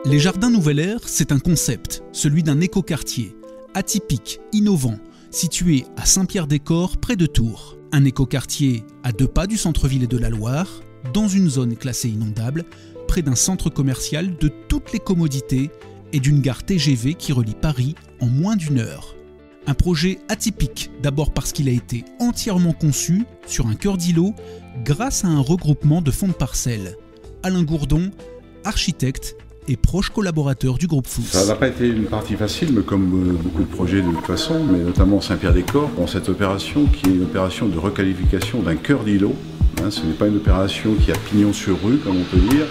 Les Jardins Nouvelle Ère, c'est un concept, celui d'un écoquartier, atypique, innovant, situé à Saint-Pierre-des-Corps, près de Tours. Un écoquartier à 2 pas du centre-ville et de la Loire, dans une zone classée inondable, près d'un centre commercial de toutes les commodités et d'une gare TGV qui relie Paris en moins d'1 heure. Un projet atypique, d'abord parce qu'il a été entièrement conçu sur un cœur d'îlot grâce à un regroupement de fonds de parcelles. Alain Gourdon, architecte et proche collaborateur du groupe Fous. Ça n'a pas été une partie facile, mais comme beaucoup de projets de toute façon, mais notamment Saint-Pierre-des-Corps, dans cette opération qui est une opération de requalification d'un cœur d'îlot. Ce n'est pas une opération qui a pignon sur rue, comme on peut dire.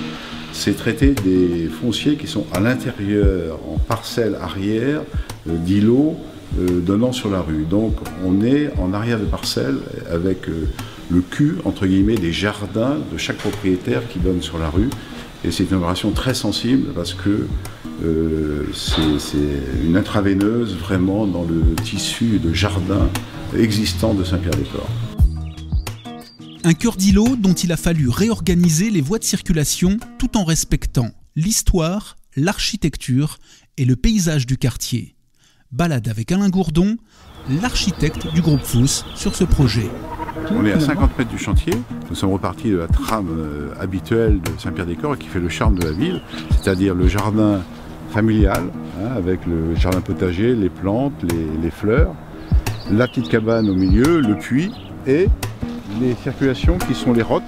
C'est traiter des fonciers qui sont à l'intérieur, en parcelles arrière d'îlots donnant sur la rue. Donc on est en arrière de parcelles avec le cul, entre guillemets, des jardins de chaque propriétaire qui donne sur la rue. Et c'est une opération très sensible parce que c'est une intraveineuse vraiment dans le tissu de jardin existant de Saint-Pierre-des-Corps. Un cœur d'îlot dont il a fallu réorganiser les voies de circulation tout en respectant l'histoire, l'architecture et le paysage du quartier. Balade avec Alain Gourdon, l'architecte du groupe Fous, sur ce projet. On est à 50 mètres du chantier, nous sommes repartis de la trame habituelle de Saint-Pierre-des-Corps qui fait le charme de la ville, c'est-à-dire le jardin familial, avec le jardin potager, les plantes, les fleurs, la petite cabane au milieu, le puits et les circulations qui sont les rottes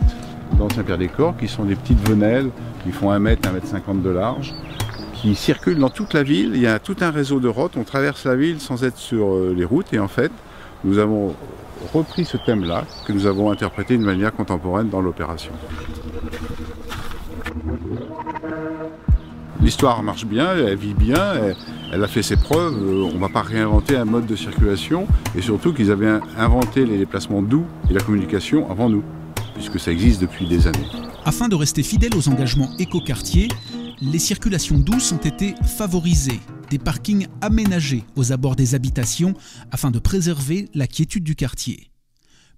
dans Saint-Pierre-des-Corps, qui sont des petites venelles qui font 1 mètre, 1 mètre 50 de large, qui circulent dans toute la ville. Il y a tout un réseau de routes, on traverse la ville sans être sur les routes et en fait, nous avons repris ce thème-là, que nous avons interprété d'une manière contemporaine dans l'opération. L'histoire marche bien, elle vit bien, elle a fait ses preuves, on ne va pas réinventer un mode de circulation et surtout qu'ils avaient inventé les déplacements doux et la communication avant nous, puisque ça existe depuis des années. Afin de rester fidèle aux engagements éco-quartiers, les circulations douces ont été favorisées, des parkings aménagés aux abords des habitations afin de préserver la quiétude du quartier.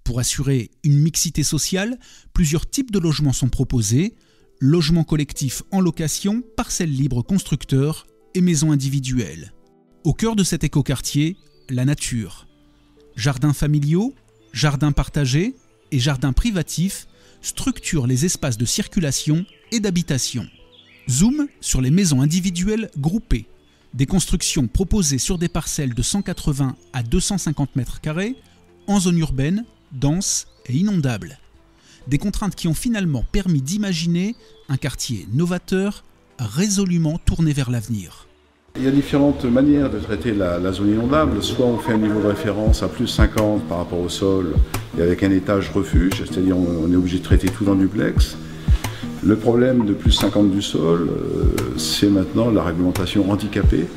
Pour assurer une mixité sociale, plusieurs types de logements sont proposés, logements collectifs en location, parcelles libres constructeurs et maisons individuelles. Au cœur de cet écoquartier, la nature. Jardins familiaux, jardins partagés et jardins privatifs structurent les espaces de circulation et d'habitation. Zoom sur les maisons individuelles groupées. Des constructions proposées sur des parcelles de 180 à 250 mètres carrés, en zone urbaine, dense et inondable. Des contraintes qui ont finalement permis d'imaginer un quartier novateur, résolument tourné vers l'avenir. Il y a différentes manières de traiter la zone inondable. Soit on fait un niveau de référence à plus 50 par rapport au sol et avec un étage refuge, c'est-à-dire on est obligé de traiter tout dans duplex. Le problème de plus 50 du sol, c'est maintenant la réglementation handicapée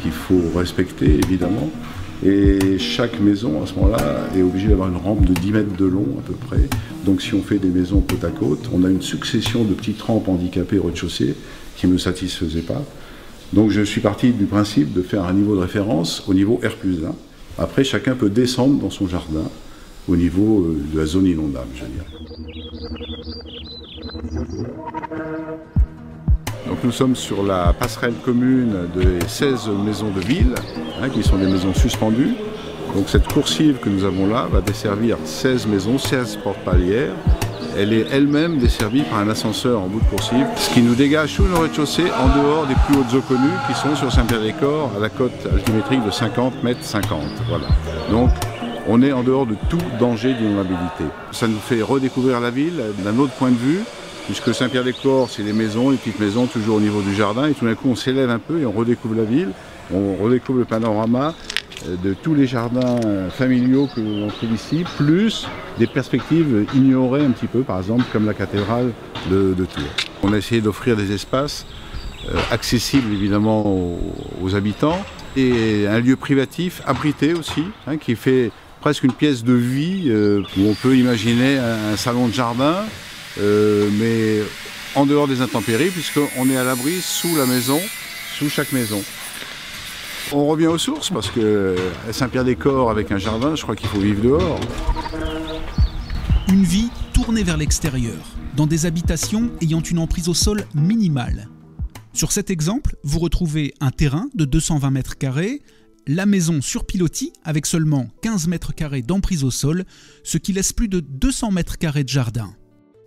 qu'il faut respecter évidemment. Et chaque maison à ce moment-là est obligée d'avoir une rampe de 10 mètres de long à peu près. Donc si on fait des maisons côte à côte, on a une succession de petites rampes handicapées au rez-de-chaussée qui ne me satisfaisaient pas. Donc je suis parti du principe de faire un niveau de référence au niveau R+1. Après chacun peut descendre dans son jardin au niveau de la zone inondable, je veux dire. Donc nous sommes sur la passerelle commune des 16 maisons de ville, qui sont des maisons suspendues. Donc cette coursive que nous avons là va desservir 16 maisons, 16 portes palières. Elle est elle-même desservie par un ascenseur en bout de coursive, ce qui nous dégage tout le rez-de-chaussée en dehors des plus hautes eaux connues qui sont sur Saint-Pierre-des-Corps à la cote altimétrique de 50 mètres 50. Voilà. Donc on est en dehors de tout danger d'inondabilité. Ça nous fait redécouvrir la ville d'un autre point de vue, puisque Saint-Pierre-des-Corps, c'est les maisons, les petites maisons, toujours au niveau du jardin, et tout d'un coup on s'élève un peu et on redécouvre la ville, on redécouvre le panorama de tous les jardins familiaux que l'on trouve ici, plus des perspectives ignorées un petit peu, par exemple comme la cathédrale de Tours. On a essayé d'offrir des espaces accessibles évidemment aux habitants, et un lieu privatif abrité aussi, qui fait presque une pièce de vie où on peut imaginer un salon de jardin, mais en dehors des intempéries, puisqu'on est à l'abri sous la maison, sous chaque maison. On revient aux sources, parce que à Saint-Pierre-des-Corps, avec un jardin, je crois qu'il faut vivre dehors. Une vie tournée vers l'extérieur, dans des habitations ayant une emprise au sol minimale. Sur cet exemple, vous retrouvez un terrain de 220 mètres carrés, la maison sur pilotis avec seulement 15 mètres carrés d'emprise au sol, ce qui laisse plus de 200 mètres carrés de jardin.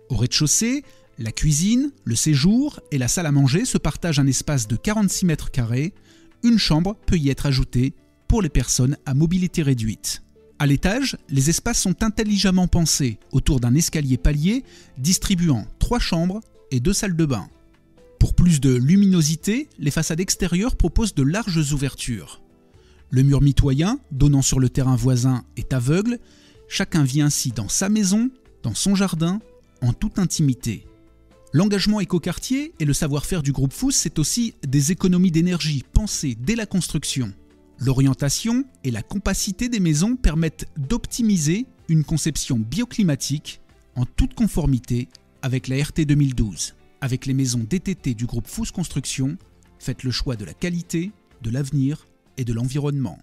Au rez-de-chaussée, la cuisine, le séjour et la salle à manger se partagent un espace de 46 mètres carrés. Une chambre peut y être ajoutée pour les personnes à mobilité réduite. À l'étage, les espaces sont intelligemment pensés autour d'un escalier palier distribuant 3 chambres et 2 salles de bain. Pour plus de luminosité, les façades extérieures proposent de larges ouvertures. Le mur mitoyen, donnant sur le terrain voisin, est aveugle. Chacun vit ainsi dans sa maison, dans son jardin, en toute intimité. L'engagement écoquartier et le savoir-faire du groupe Fous, c'est aussi des économies d'énergie pensées dès la construction. L'orientation et la compacité des maisons permettent d'optimiser une conception bioclimatique en toute conformité avec la RT 2012. Avec les maisons DTT du groupe Fous Construction, faites le choix de la qualité, de l'avenir et de l'environnement.